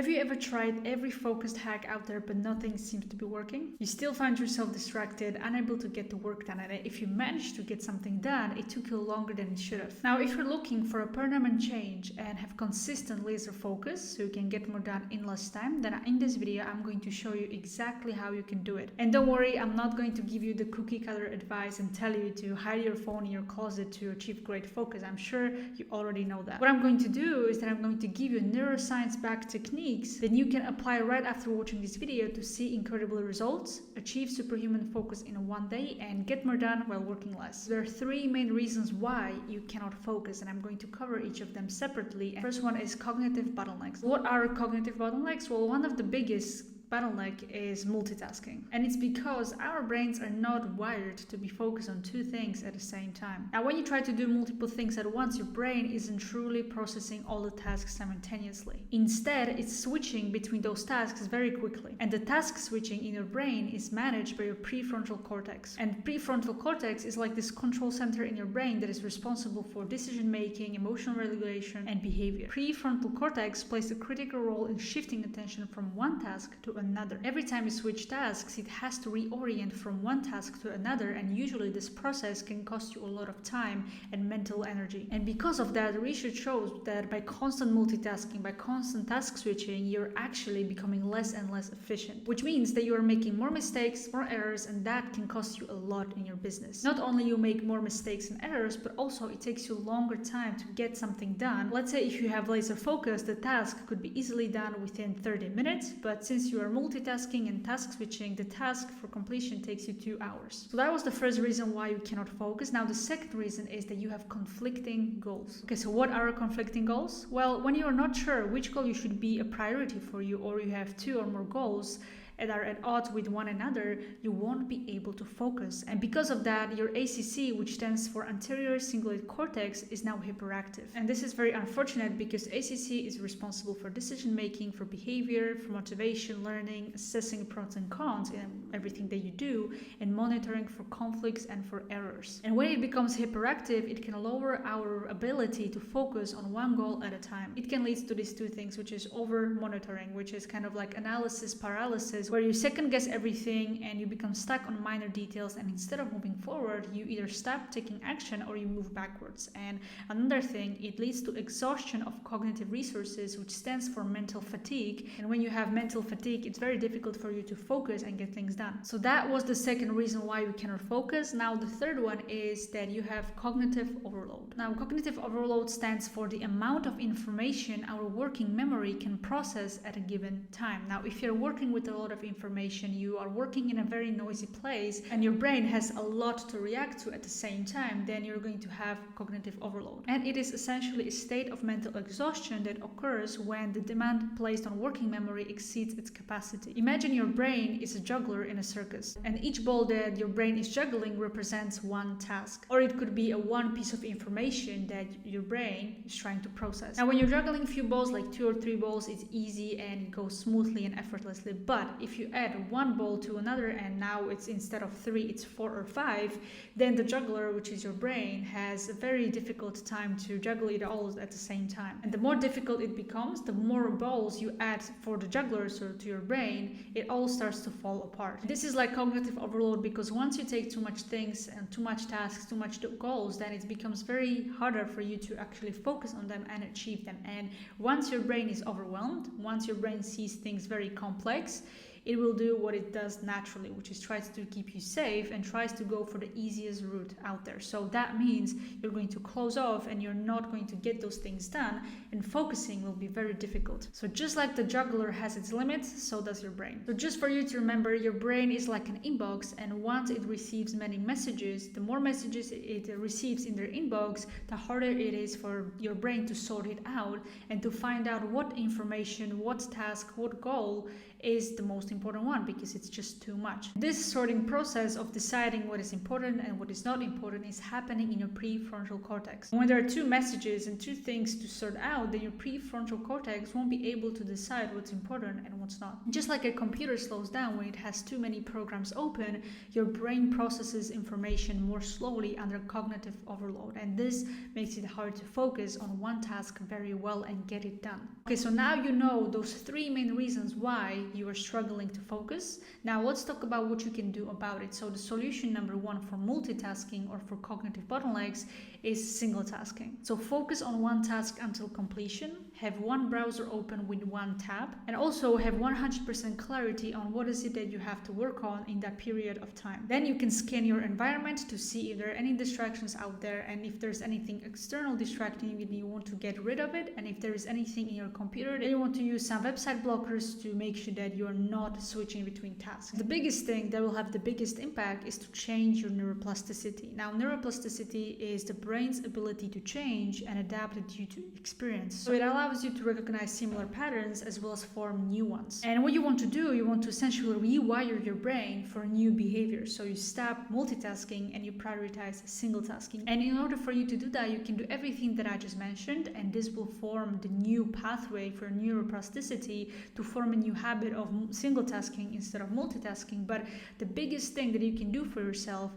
Have you ever tried every focused hack out there but nothing seems to be working? You still find yourself distracted, unable to get the work done, and if you manage to get something done, it took you longer than it should have. Now, if you're looking for a permanent change and have consistent laser focus so you can get more done in less time, then in this video I'm going to show you exactly how you can do it. And don't worry, I'm not going to give you the cookie cutter advice and tell you to hide your phone in your closet to achieve great focus. I'm sure you already know that. What I'm going to do is that I'm going to give you neuroscience-backed techniques that you can apply right after watching this video to see incredible results, achieve superhuman focus in one day, and get more done while working less. There are three main reasons why you cannot focus, and I'm going to cover each of them separately. And first one is cognitive bottlenecks. What are cognitive bottlenecks? Well, one of the biggest bottleneck is multitasking, and it's because our brains are not wired to be focused on two things at the same time. Now, when you try to do multiple things at once, your brain isn't truly processing all the tasks simultaneously. Instead, it's switching between those tasks very quickly, and the task switching in your brain is managed by your prefrontal cortex. And prefrontal cortex is like this control center in your brain that is responsible for decision making, emotional regulation, and behavior. Prefrontal cortex plays a critical role in shifting attention from one task to another. Every time you switch tasks, it has to reorient from one task to another, and usually this process can cost you a lot of time and mental energy. And because of that, research shows that by constant multitasking, by constant task switching, you're actually becoming less and less efficient, which means that you are making more mistakes, more errors, and that can cost you a lot in your business. Not only you make more mistakes and errors, but also it takes you longer time to get something done. Let's say if you have laser focus, the task could be easily done within 30 minutes, but since you are multitasking and task switching, the task for completion takes you 2 hours. So that was the first reason why you cannot focus. Now the second reason is that you have conflicting goals. Okay, so what are conflicting goals? Well, when you are not sure which goal you should be a priority for you, or you have two or more goals that are at odds with one another, you won't be able to focus. And because of that, your ACC, which stands for anterior cingulate cortex, is now hyperactive. And this is very unfortunate because ACC is responsible for decision making, for behavior, for motivation, learning, assessing pros and cons in everything that you do, and monitoring for conflicts and for errors. And when it becomes hyperactive, it can lower our ability to focus on one goal at a time. It can lead to these two things, which is over monitoring, which is kind of like analysis paralysis, where you second guess everything and you become stuck on minor details, and instead of moving forward, you either stop taking action or you move backwards. And another thing, it leads to exhaustion of cognitive resources, which stands for mental fatigue. And when you have mental fatigue, it's very difficult for you to focus and get things done. So that was the second reason why you cannot focus. Now the third one is that you have cognitive overload. Now cognitive overload stands for the amount of information our working memory can process at a given time. Now if you're working with a lot of information, you are working in a very noisy place, and your brain has a lot to react to at the same time, then you're going to have cognitive overload. And it is essentially a state of mental exhaustion that occurs when the demand placed on working memory exceeds its capacity. Imagine your brain is a juggler in a circus, and each ball that your brain is juggling represents one task. Or it could be a one piece of information that your brain is trying to process. Now when you're juggling a few balls, like 2 or 3 balls, it's easy and it goes smoothly and effortlessly. But if you add one ball to another, and now it's instead of 3 it's 4 or 5, then the juggler, which is your brain, has a very difficult time to juggle it all at the same time. And the more difficult it becomes, the more balls you add for the jugglers or to your brain, it all starts to fall apart. This is like cognitive overload, because once you take too much things and too much tasks, too much goals, then it becomes very harder for you to actually focus on them and achieve them. And once your brain is overwhelmed, once your brain sees things very complex, it will do what it does naturally, which is tries to keep you safe and tries to go for the easiest route out there. So that means you're going to close off and you're not going to get those things done, and focusing will be very difficult. So just like the juggler has its limits, so does your brain. So just for you to remember, your brain is like an inbox, and once it receives many messages, the more messages it receives in their inbox, the harder it is for your brain to sort it out and to find out what information, what task, what goal is the most important one because it's just too much. This sorting process of deciding what is important and what is not important is happening in your prefrontal cortex. When there are two messages and two things to sort out, then your prefrontal cortex won't be able to decide what's important and what's not. Just like a computer slows down when it has too many programs open, your brain processes information more slowly under cognitive overload, and this makes it hard to focus on one task very well and get it done. Okay, so now you know those three main reasons why you are struggling to focus. Now let's talk about what you can do about it. So the solution number one for multitasking or for cognitive bottlenecks is single tasking. So focus on one task until completion, have one browser open with one tab, and also have 100% clarity on what is it that you have to work on in that period of time. Then you can scan your environment to see if there are any distractions out there, and if there's anything external distracting you, you want to get rid of it, and if there is anything in your computer, then you want to use some website blockers to make sure that you are not switching between tasks. The biggest thing that will have the biggest impact is to change your neuroplasticity. Now, neuroplasticity is the brain's ability to change and adapt it due to experience. So it allows you to recognize similar patterns as well as form new ones. And what you want to do, you want to essentially rewire your brain for new behavior. So you stop multitasking and you prioritize single tasking. And in order for you to do that, you can do everything that I just mentioned, and this will form the new pathway for neuroplasticity to form a new habit of single tasking instead of multitasking. But the biggest thing that you can do for yourself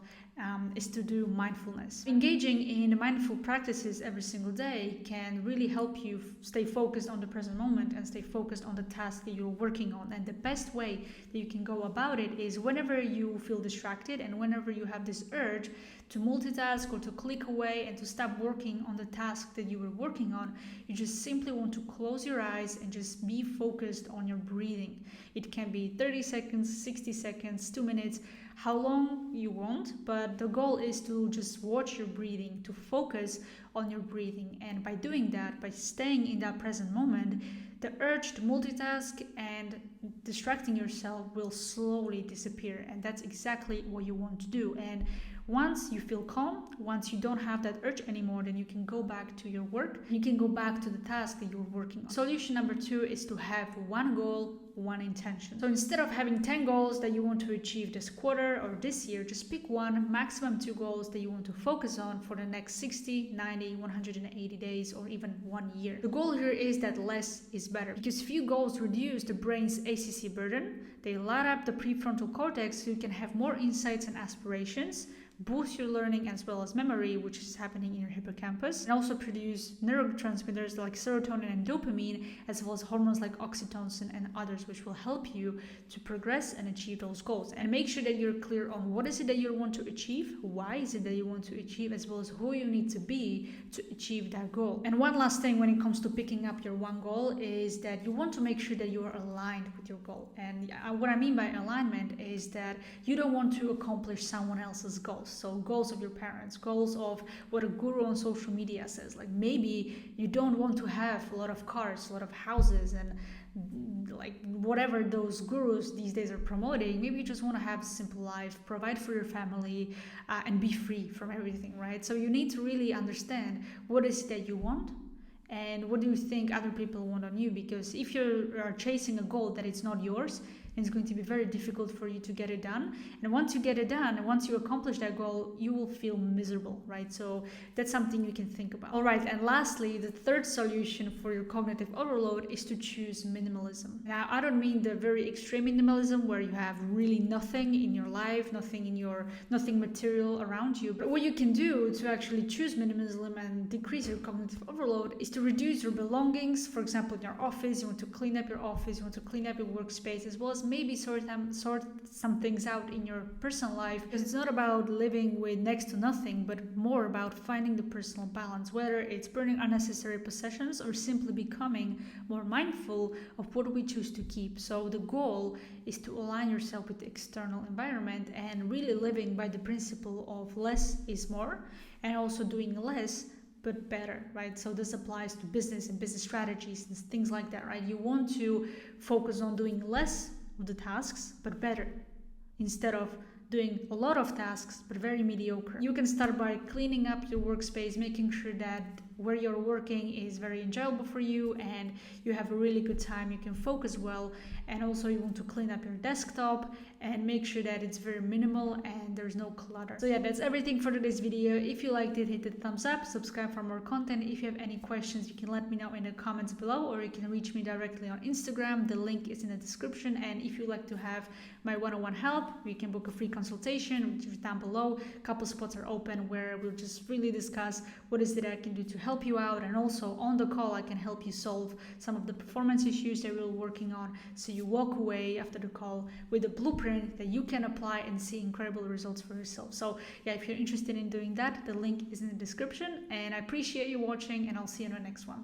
is to do mindfulness. Engaging in mindful practices every single day can really help you stay focused on the present moment and stay focused on the task that you're working on. And the best way that you can go about it is whenever you feel distracted and whenever you have this urge to multitask or to click away and to stop working on the task that you were working on, you just simply want to close your eyes and just be focused on your breathing. It can be 30 seconds, 60 seconds, 2 minutes, how long you want, but the goal is to just watch your breathing, to focus on your breathing. And by doing that, by staying in that present moment, the urge to multitask and distracting yourself will slowly disappear. And that's exactly what you want to do. And once you feel calm, once you don't have that urge anymore, then you can go back to your work. You can go back to the task that you're working on. Solution number two is to have one goal, one intention. So instead of having 10 goals that you want to achieve this quarter or this year, just pick one, maximum 2 goals that you want to focus on for the next 60, 90, 180 days, or even 1 year. The goal here is that less is better, because few goals reduce the brain's ACC burden. They light up the prefrontal cortex so you can have more insights and aspirations, boost your learning as well as memory, which is happening in your hippocampus, and also produce neurotransmitters like serotonin and dopamine, as well as hormones like oxytocin and others, which will help you to progress and achieve those goals. And make sure that you're clear on what is it that you want to achieve, why is it that you want to achieve, as well as who you need to be to achieve that goal. And one last thing when it comes to picking up your one goal is that you want to make sure that you are aligned with your goal. And what I mean by alignment is that you don't want to accomplish someone else's goals. So goals of your parents, goals of what a guru on social media says. Like maybe you don't want to have a lot of cars, a lot of houses, and like whatever those gurus these days are promoting. Maybe you just want to have a simple life, provide for your family, and be free from everything, right? So you need to really understand what is it that you want and what do you think other people want on you, because if you are chasing a goal that is not yours, it's going to be very difficult for you to get it done. And once you get it done, and once you accomplish that goal, you will feel miserable, right? So that's something you can think about. All right, and lastly, the third solution for your cognitive overload is to choose minimalism. Now, I don't mean the very extreme minimalism where you have really nothing in your life, nothing material around you. But what you can do to actually choose minimalism and decrease your cognitive overload is to reduce your belongings. For example, in your office, you want to clean up your office, you want to clean up your workspace, as well as maybe sort some things out in your personal life, because it's not about living with next to nothing, but more about finding the personal balance, whether it's burning unnecessary possessions or simply becoming more mindful of what we choose to keep. So the goal is to align yourself with the external environment and really living by the principle of less is more, and also doing less but better, right? So this applies to business and business strategies and things like that, right? You want to focus on doing less of the tasks, but better, instead of doing a lot of tasks, but very mediocre. You can start by cleaning up your workspace, making sure that where you're working is very enjoyable for you and you have a really good time, you can focus well, and also you want to clean up your desktop and make sure that it's very minimal and there's no clutter. So yeah, that's everything for today's video. If you liked it, hit the thumbs up, subscribe for more content. If you have any questions, you can let me know in the comments below, or you can reach me directly on Instagram. The link is in the description. And if you'd like to have my one-on-one help, you can book a free consultation, which is down below. A couple spots are open where we'll just really discuss what is it I can do to help you out, and also on the call I can help you solve some of the performance issues that we're working on, so you walk away after the call with a blueprint that you can apply and see incredible results for yourself. So yeah, if you're interested in doing that, the link is in the description, and I appreciate you watching, and I'll see you in the next one.